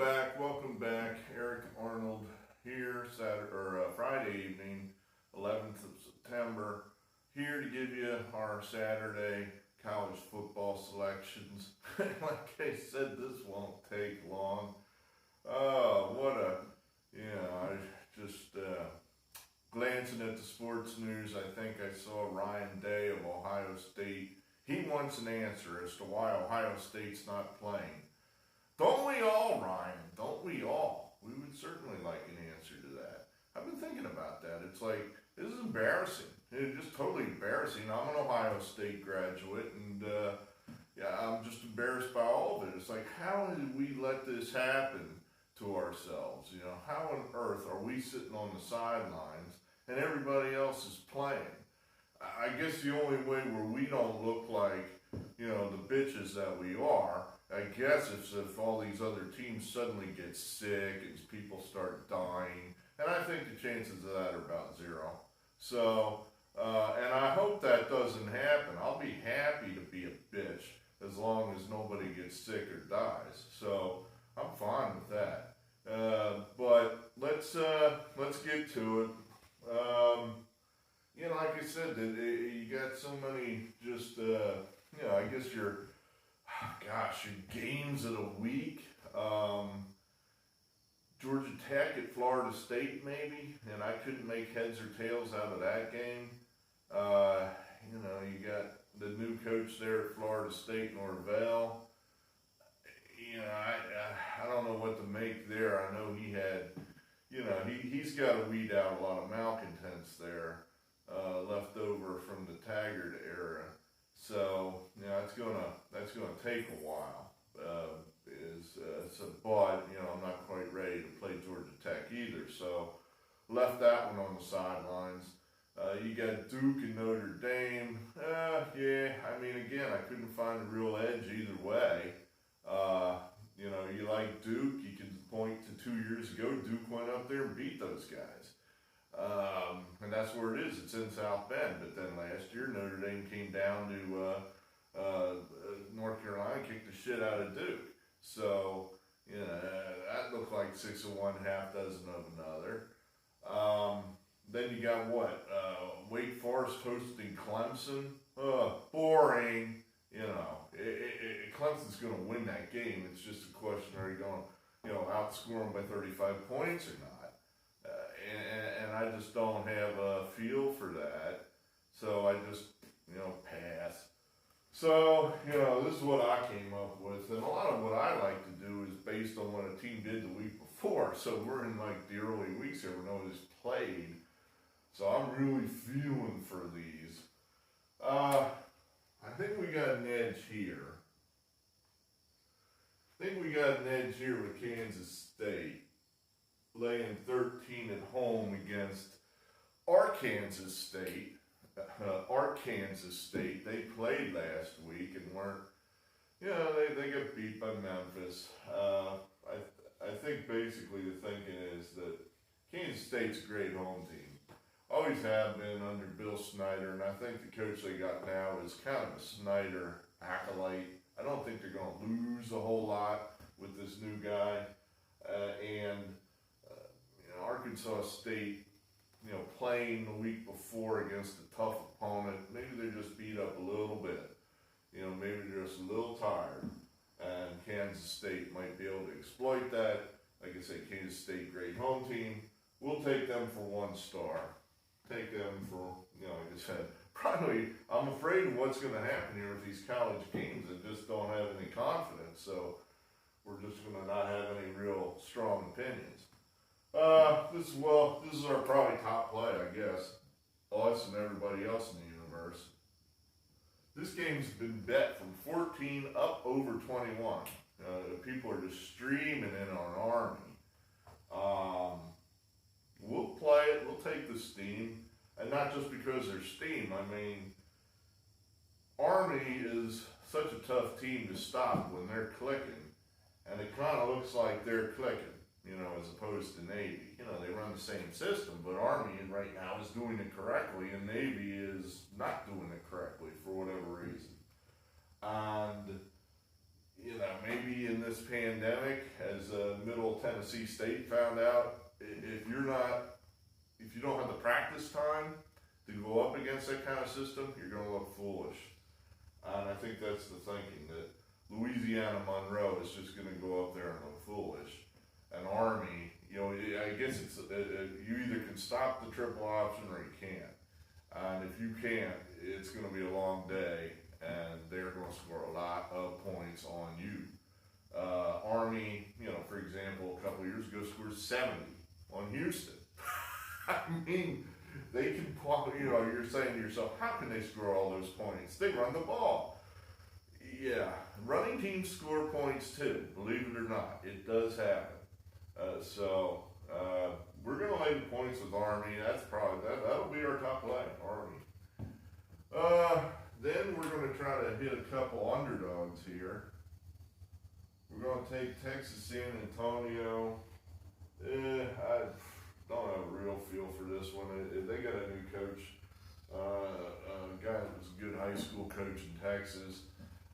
Welcome back. Eric Arnold here, Friday evening, 11th of September, here to give you our Saturday college football selections. Like I said, this won't take long. I just glancing at the sports news, I think I saw Ryan Day of Ohio State. He wants an answer as to why Ohio State's not playing. Don't we all, Ryan? Don't we all? We would certainly like an answer to that. I've been thinking about that. It's like, this is embarrassing. It's just totally embarrassing. I'm an Ohio State graduate, and I'm just embarrassed by all of it. It's like, how did we let this happen to ourselves? You know, how on earth are we sitting on the sidelines and everybody else is playing? I guess the only way where we don't look like, the bitches that we are, I guess if all these other teams suddenly get sick and people start dying, and I think the chances of that are about zero. So, and I hope that doesn't happen. I'll be happy to be a bitch as long as nobody gets sick or dies. So I'm fine with that. But let's get to it. Like I said, you got so many just, I guess your games of the week. Georgia Tech at Florida State, maybe, and I couldn't make heads or tails out of that game. You got the new coach there at Florida State, Norvell. I don't know what to make there. I know he had, he's got to weed out a lot of malcontents there, left over from the Taggart era. So, that's gonna take a while. But I'm not quite ready to play Georgia Tech either. So, left that one on the sidelines. You got Duke and Notre Dame. Again, I couldn't find a real edge either way. You like Duke, you can point to 2 years ago, Duke went up there and beat those guys. And that's where it is. It's in South Bend. But then last year, Notre Dame came down to North Carolina, kicked the shit out of Duke. So, that looked like 6 of one, half dozen of another. Then you got what? Wake Forest hosting Clemson. Boring. Clemson's going to win that game. It's just a question, are you going to, outscore them by 35 points or not? And I just don't have a feel for that. So I just, pass. So, this is what I came up with. And a lot of what I like to do is based on what a team did the week before. So we're in like the early weeks here where nobody's played. So I'm really feeling for these. I think we got an edge here. With Kansas State laying 13 at home against Arkansas State. They played last week and weren't, they got beat by Memphis. I think basically the thinking is that Kansas State's a great home team. Always have been under Bill Snyder, and I think the coach they got now is kind of a Snyder acolyte. I don't think they're going to lose a whole lot with this new guy. Arkansas State, playing the week before against a tough opponent, maybe they're just beat up a little bit. Maybe they're just a little tired. And Kansas State might be able to exploit that. Like I say, Kansas State, great home team. We'll take them for 1 star. Take them for, like I said, probably, I'm afraid of what's going to happen here with these college games. I just don't have any confidence. So we're just going to not have any real strong opinions. This is our probably top play, I guess. Us and everybody else in the universe. This game's been bet from 14 up over 21. People are just streaming in on Army. We'll play it. We'll take the steam. And not just because they're steam. Army is such a tough team to stop when they're clicking. And it kind of looks like they're clicking, as opposed to Navy. They run the same system, but Army right now is doing it correctly, and Navy is not doing it correctly for whatever reason. And, maybe key in this pandemic, as Middle Tennessee State found out. If you don't have the practice time to go up against that kind of system, you're going to look foolish. And I think that's the thinking, that Louisiana Monroe is just going to go up there and look foolish. And Army, I guess it's you either can stop the triple option or you can't. And if you can't, it's going to be a long day, and they're going to score a lot of points on you. Army, for example, a couple years ago scored 70 on Houston. I mean, they can, you're saying to yourself, how can they score all those points? They run the ball. Yeah, running teams score points too, believe it or not. It does happen. We're going to lay the points with Army. That'll be our top play, Army. Then we're going to try to hit a couple underdogs here. We're going to take Texas San Antonio. I don't have a real feel for this one. They got a new coach, a guy that was a good high school coach in Texas,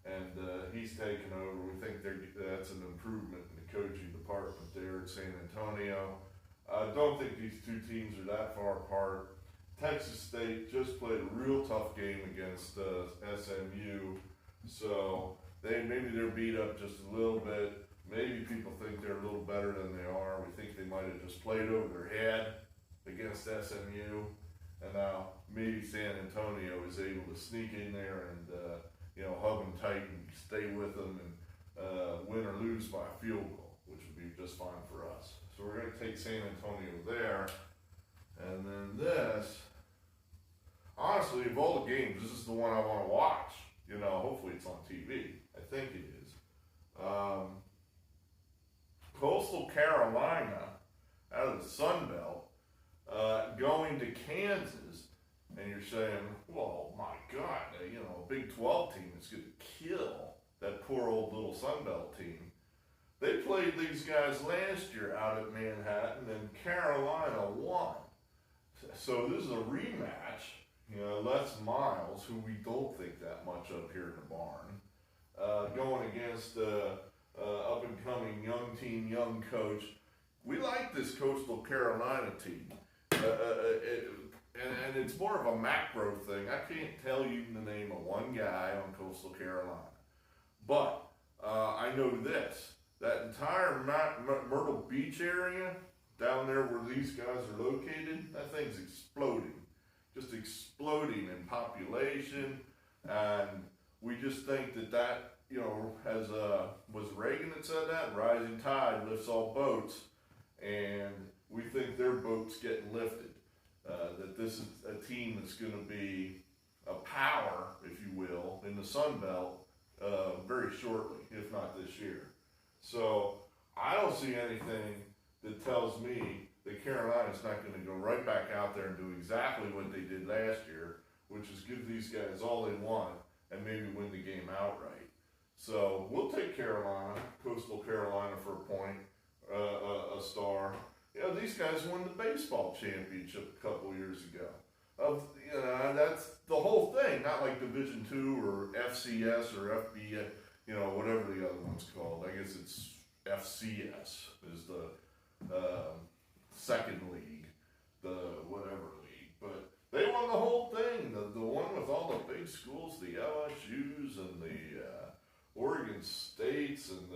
and he's taken over. We think that's an improvement in the coaching department there at San Antonio. I don't think these two teams are that far apart. Texas State just played a real tough game against SMU, so maybe they're beat up just a little bit. Maybe people think they're a little better than they are. We think they might have just played over their head against SMU, and now maybe San Antonio is able to sneak in there and hug them tight and stay with them and win or lose by a field goal, which would be just fine for us. So we're going to take San Antonio there, and then this. Honestly, of all the games, this is the one I want to watch. Hopefully it's on TV. I think it is. Coastal Carolina, out of the Sun Belt, going to Kansas, and you're saying, well, my God, a Big 12 team is going to kill that poor old little Sun Belt team. They played these guys last year out at Manhattan, and Carolina won. So this is a rematch. Les Miles, who we don't think that much of here in the barn, going against up-and-coming young team, young coach. We like this Coastal Carolina team. And it's more of a macro thing. I can't tell you the name of one guy on Coastal Carolina. But I know this. That entire Myrtle Beach area, down there where these guys are located, that thing's exploding. Just exploding in population, and we just think that as was Reagan that said that, rising tide lifts all boats, and we think their boat's getting lifted. That this is a team that's going to be a power, if you will, in the Sun Belt very shortly, if not this year. So I don't see anything that tells me that Carolina's not going to go right back out there and do exactly what they did last year, which is give these guys all they want and maybe win the game outright. So we'll take Carolina, Coastal Carolina, for a point, a star. These guys won the baseball championship a couple years ago. That's the whole thing, not like Division II or FCS or FBS, whatever the other one's called. I guess it's FCS is the second league, the whatever league, but they won the whole thing, the one with all the big schools, the LSUs and the Oregon States, and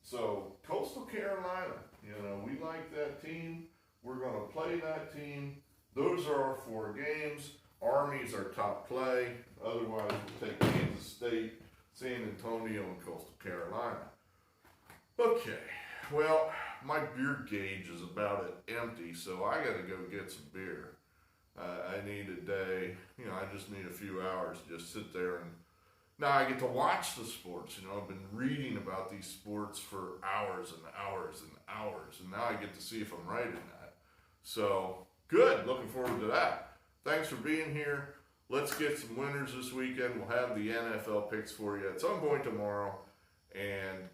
so Coastal Carolina, we like that team. We're going to play that team. Those are our 4 games. Army's our top play. Otherwise, we'll take Kansas State, San Antonio, and Coastal Carolina. Okay, well, my beer gauge is about empty, so I got to go get some beer. I need a day, I just need a few hours to just sit there, and now I get to watch the sports. I've been reading about these sports for hours and hours and hours, and now I get to see if I'm right in that. So, good, looking forward to that. Thanks for being here. Let's get some winners this weekend. We'll have the NFL picks for you at some point tomorrow, and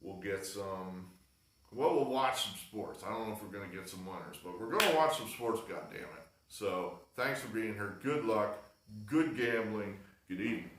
we'll get some... Well, we'll watch some sports. I don't know if we're going to get some winners, but we're going to watch some sports, goddammit. So, thanks for being here. Good luck. Good gambling. Good evening.